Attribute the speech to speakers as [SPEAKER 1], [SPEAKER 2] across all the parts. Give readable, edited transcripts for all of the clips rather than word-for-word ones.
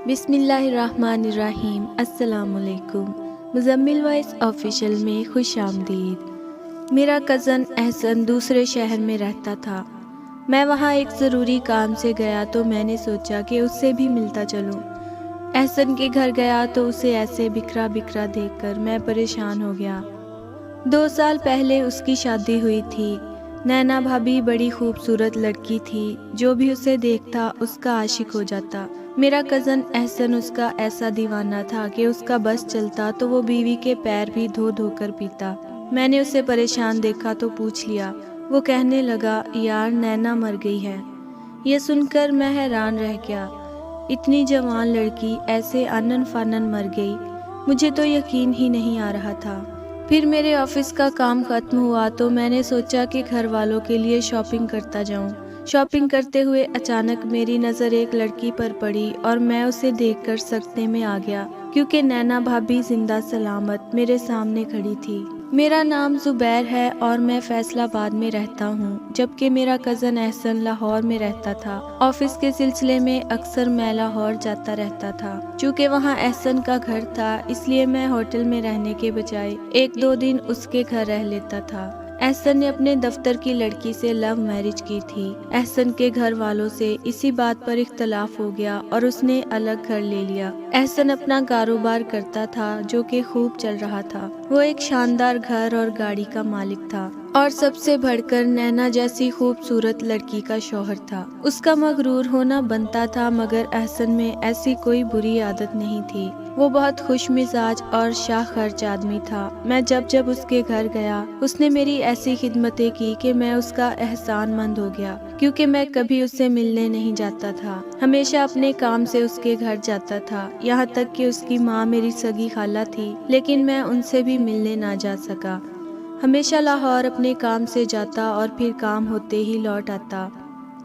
[SPEAKER 1] بسم اللہ الرحمن الرحیم۔ السلام علیکم۔ مزمل وائس آفیشیل میں خوش آمدید۔ میرا کزن احسن دوسرے شہر میں رہتا تھا۔ میں وہاں ایک ضروری کام سے گیا تو میں نے سوچا کہ اس سے بھی ملتا چلوں۔ احسن کے گھر گیا تو اسے ایسے بکھرا بکھرا دیکھ کر میں پریشان ہو گیا۔ 2 سال پہلے اس کی شادی ہوئی تھی۔ نینا بھابھی بڑی خوبصورت لڑکی تھی، جو بھی اسے دیکھتا اس کا عاشق ہو جاتا۔ میرا کزن احسن اس کا ایسا دیوانہ تھا کہ اس کا بس چلتا تو وہ بیوی کے پیر بھی دھو دھو کر پیتا۔ میں نے اسے پریشان دیکھا تو پوچھ لیا۔ وہ کہنے لگا، یار نینا مر گئی ہے۔ یہ سن کر میں حیران رہ گیا۔ اتنی جوان لڑکی ایسے آنن فانن مر گئی، مجھے تو یقین ہی نہیں آ رہا تھا۔ پھر میرے آفس کا کام ختم ہوا تو میں نے سوچا کہ گھر والوں کے لیے شاپنگ کرتا جاؤں۔ شاپنگ کرتے ہوئے اچانک میری نظر ایک لڑکی پر پڑی اور میں اسے دیکھ کر سکتے میں آ گیا، کیونکہ نینا بھابھی زندہ سلامت میرے سامنے کھڑی تھی۔ میرا نام زبیر ہے اور میں فیصل آباد میں رہتا ہوں، جبکہ میرا کزن احسن لاہور میں رہتا تھا۔ آفس کے سلسلے میں اکثر میں لاہور جاتا رہتا تھا۔ چونکہ وہاں احسن کا گھر تھا، اس لیے میں ہوٹل میں رہنے کے بجائے 1-2 دن اس کے گھر رہ لیتا تھا۔ احسن نے اپنے دفتر کی لڑکی سے لو میرج کی تھی۔ احسن کے گھر والوں سے اسی بات پر اختلاف ہو گیا اور اس نے الگ گھر لے لیا۔ احسن اپنا کاروبار کرتا تھا جو کہ خوب چل رہا تھا۔ وہ ایک شاندار گھر اور گاڑی کا مالک تھا اور سب سے بڑھ کر نینا جیسی خوبصورت لڑکی کا شوہر تھا۔ اس کا مغرور ہونا بنتا تھا، مگر احسن میں ایسی کوئی بری عادت نہیں تھی۔ وہ بہت خوش مزاج اور شاہ خرچ آدمی تھا۔ میں جب اس کے گھر گیا، اس نے میری ایسی خدمتیں کی کہ میں اس کا احسان مند ہو گیا، کیونکہ میں کبھی اس سے ملنے نہیں جاتا تھا، ہمیشہ اپنے کام سے اس کے گھر جاتا تھا۔ یہاں تک کہ اس کی ماں میری سگی خالہ تھی، لیکن میں ان سے بھی ملنے نہ جا سکا۔ ہمیشہ لاہور اپنے کام سے جاتا اور پھر کام ہوتے ہی لوٹ آتا۔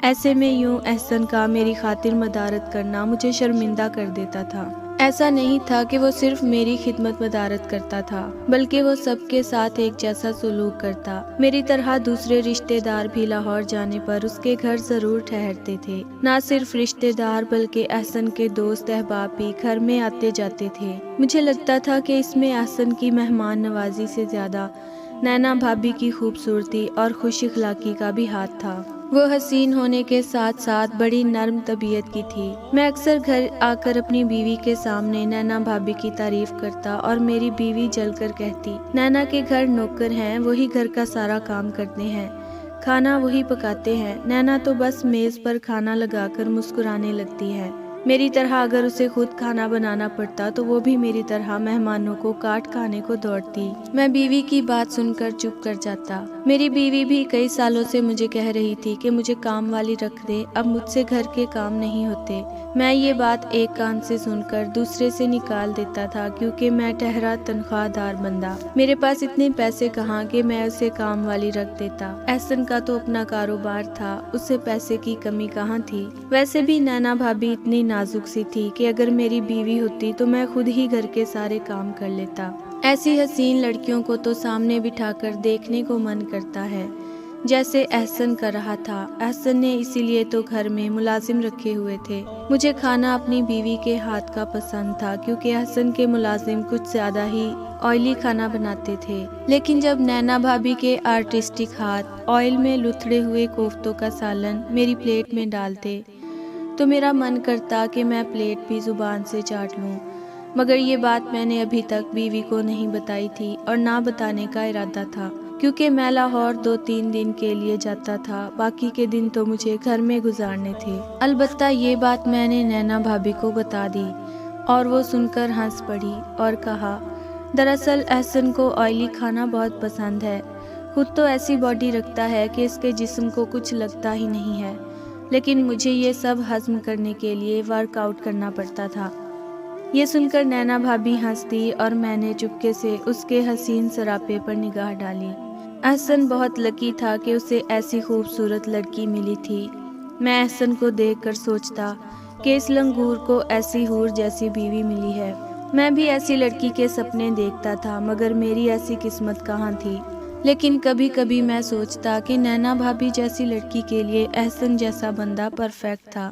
[SPEAKER 1] ایسے میں یوں احسن کا میری خاطر مدارت کرنا مجھے شرمندہ کر دیتا تھا۔ ایسا نہیں تھا کہ وہ صرف میری خدمت مدارت کرتا تھا، بلکہ وہ سب کے ساتھ ایک جیسا سلوک کرتا۔ میری طرح دوسرے رشتہ دار بھی لاہور جانے پر اس کے گھر ضرور ٹھہرتے تھے۔ نہ صرف رشتہ دار بلکہ احسن کے دوست احباب بھی گھر میں آتے جاتے تھے۔ مجھے لگتا تھا کہ اس میں احسن کی مہمان نوازی سے زیادہ نینا بھابھی کی خوبصورتی اور خوش اخلاقی کا بھی ہاتھ تھا۔ وہ حسین ہونے کے ساتھ ساتھ بڑی نرم طبیعت کی تھی۔ میں اکثر گھر آ کر اپنی بیوی کے سامنے نینا بھابھی کی تعریف کرتا اور میری بیوی جل کر کہتی، نینا کے گھر نوکر ہیں، وہی گھر کا سارا کام کرتے ہیں، کھانا وہی پکاتے ہیں، نینا تو بس میز پر کھانا لگا کر مسکرانے لگتی ہے۔ میری طرح اگر اسے خود کھانا بنانا پڑتا تو وہ بھی میری طرح مہمانوں کو کاٹ کھانے کو دوڑتی۔ میں بیوی کی بات سن کر چپ کر جاتا۔ میری بیوی بھی کئی سالوں سے مجھے کہہ رہی تھی کہ مجھے کام والی رکھ دے، اب مجھ سے گھر کے کام نہیں ہوتے۔ میں یہ بات ایک کان سے سن کر دوسرے سے نکال دیتا تھا، کیونکہ میں ٹہرا تنخواہ دار بندہ، میرے پاس اتنے پیسے کہاں کہ میں اسے کام والی رکھ دیتا۔ احسن کا تو اپنا کاروبار تھا، اسے پیسے کی کمی کہاں تھی۔ ویسے بھی نینا بھابھی اتنی نازک سی تھی کہ اگر میری بیوی ہوتی تو میں خود ہی گھر کے سارے کام کر لیتا۔ ایسی حسین لڑکیوں کو تو سامنے بٹھا کر دیکھنے کو من کرتا ہے، جیسے احسن کر رہا تھا۔ احسن نے اسی لیے تو گھر میں ملازم رکھے ہوئے تھے۔ مجھے کھانا اپنی بیوی کے ہاتھ کا پسند تھا، کیونکہ احسن کے ملازم کچھ زیادہ ہی آئلی کھانا بناتے تھے، لیکن جب نینا بھابھی کے آرٹسٹک ہاتھ آئل میں لتھڑے ہوئے کوفتوں کا سالن میری پلیٹ میں ڈالتے تو میرا من کرتا کہ میں پلیٹ بھی زبان سے چاٹ لوں، مگر یہ بات میں نے ابھی تک بیوی کو نہیں بتائی تھی اور نہ بتانے کا ارادہ تھا، کیونکہ میں لاہور 2-3 دن کے لیے جاتا تھا، باقی کے دن تو مجھے گھر میں گزارنے تھے۔ البتہ یہ بات میں نے نینا بھابھی کو بتا دی اور وہ سن کر ہنس پڑی اور کہا، دراصل احسن کو آئلی کھانا بہت پسند ہے، خود تو ایسی باڈی رکھتا ہے کہ اس کے جسم کو کچھ لگتا ہی نہیں ہے، لیکن مجھے یہ سب ہضم کرنے کے لیے ورک آؤٹ کرنا پڑتا تھا۔ یہ سن کر نینا بھابھی ہنس دی اور میں نے چپکے سے اس کے حسین سراپے پر نگاہ ڈالی۔ احسن بہت لکی تھا کہ اسے ایسی خوبصورت لڑکی ملی تھی۔ میں احسن کو دیکھ کر سوچتا کہ اس لنگور کو ایسی حور جیسی بیوی ملی ہے۔ میں بھی ایسی لڑکی کے سپنے دیکھتا تھا، مگر میری ایسی قسمت کہاں تھی۔ لیکن کبھی کبھی میں سوچتا کہ نینا بھابھی جیسی لڑکی کے لیے احسن جیسا بندہ پرفیکٹ تھا،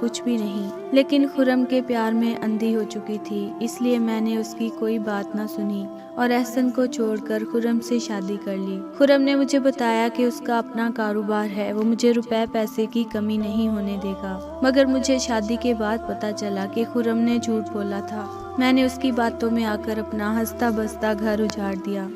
[SPEAKER 1] کچھ بھی نہیں، لیکن خرم کے پیار میں اندھی ہو چکی تھی، اس لیے میں نے اس کی کوئی بات نہ سنی اور احسن کو چھوڑ کر خرم سے شادی کر لی۔ خرم نے مجھے بتایا کہ اس کا اپنا کاروبار ہے، وہ مجھے روپے پیسے کی کمی نہیں ہونے دے گا، مگر مجھے شادی کے بعد پتہ چلا کہ خرم نے جھوٹ بولا تھا۔ میں نے اس کی باتوں میں آ کر اپنا ہنستا بستا گھر اجاڑ دیا۔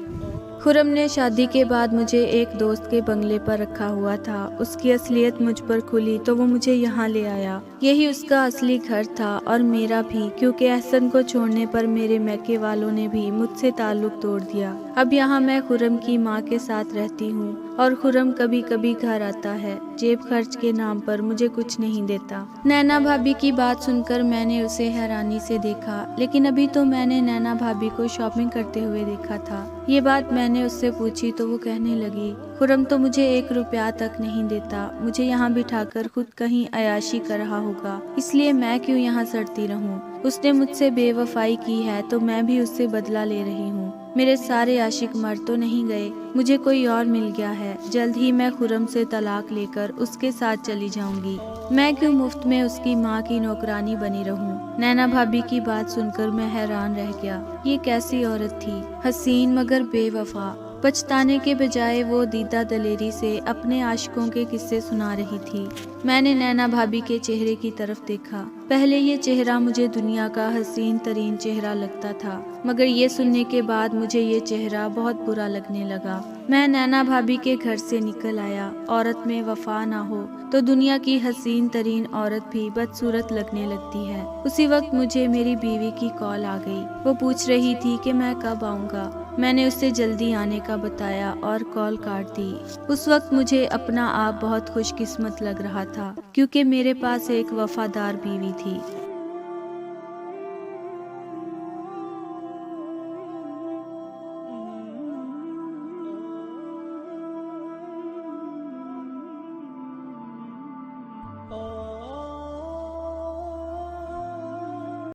[SPEAKER 1] خرم نے شادی کے بعد مجھے ایک دوست کے بنگلے پر رکھا ہوا تھا، اس کی اصلیت مجھ پر کھلی تو وہ مجھے یہاں لے آیا۔ یہی اس کا اصلی گھر تھا اور میرا بھی، کیونکہ احسن کو چھوڑنے پر میرے میکے والوں نے بھی مجھ سے تعلق توڑ دیا۔ اب یہاں میں خرم کی ماں کے ساتھ رہتی ہوں اور خرم کبھی کبھی گھر آتا ہے، جیب خرچ کے نام پر مجھے کچھ نہیں دیتا۔ نینا بھابی کی بات سن کر میں نے اسے حیرانی سے دیکھا، لیکن ابھی تو میں نے نینا بھابی کو شاپنگ کرتے ہوئے دیکھا تھا۔ یہ بات میں نے اس سے پوچھی تو وہ کہنے لگی، خرم تو مجھے 1 روپیہ تک نہیں دیتا، مجھے یہاں بٹھا کر خود کہیں عیاشی کر رہا ہوگا، اس لیے میں کیوں یہاں سڑتی رہوں۔ اس نے مجھ سے بے وفائی کی ہے تو میں بھی اس سے بدلہ لے رہی ہوں۔ میرے سارے عاشق مر تو نہیں گئے، مجھے کوئی اور مل گیا ہے، جلد ہی میں خرم سے طلاق لے کر اس کے ساتھ چلی جاؤں گی۔ میں کیوں مفت میں اس کی ماں کی نوکرانی بنی رہوں۔ نینا بھابی کی بات سن کر میں حیران رہ گیا، یہ کیسی عورت تھی، حسین مگر بے وفا۔ پچھتانے کے بجائے وہ دیدہ دلیری سے اپنے عاشقوں کے قصے سنا رہی تھی۔ میں نے نینا بھابی کے چہرے کی طرف دیکھا، پہلے یہ چہرہ مجھے دنیا کا حسین ترین چہرہ لگتا تھا، مگر یہ سننے کے بعد مجھے یہ چہرہ بہت برا لگنے لگا۔ میں نینا بھابی کے گھر سے نکل آیا۔ عورت میں وفا نہ ہو تو دنیا کی حسین ترین عورت بھی بدصورت لگنے لگتی ہے۔ اسی وقت مجھے میری بیوی کی کال آ گئی، وہ پوچھ رہی تھی کہ میں کب آؤں گا۔ میں نے اسے جلدی آنے کا بتایا اور کال کاٹ دی۔ اس وقت مجھے اپنا آپ بہت خوش قسمت لگ رہا تھا، کیونکہ میرے پاس ایک وفادار بیوی تھی۔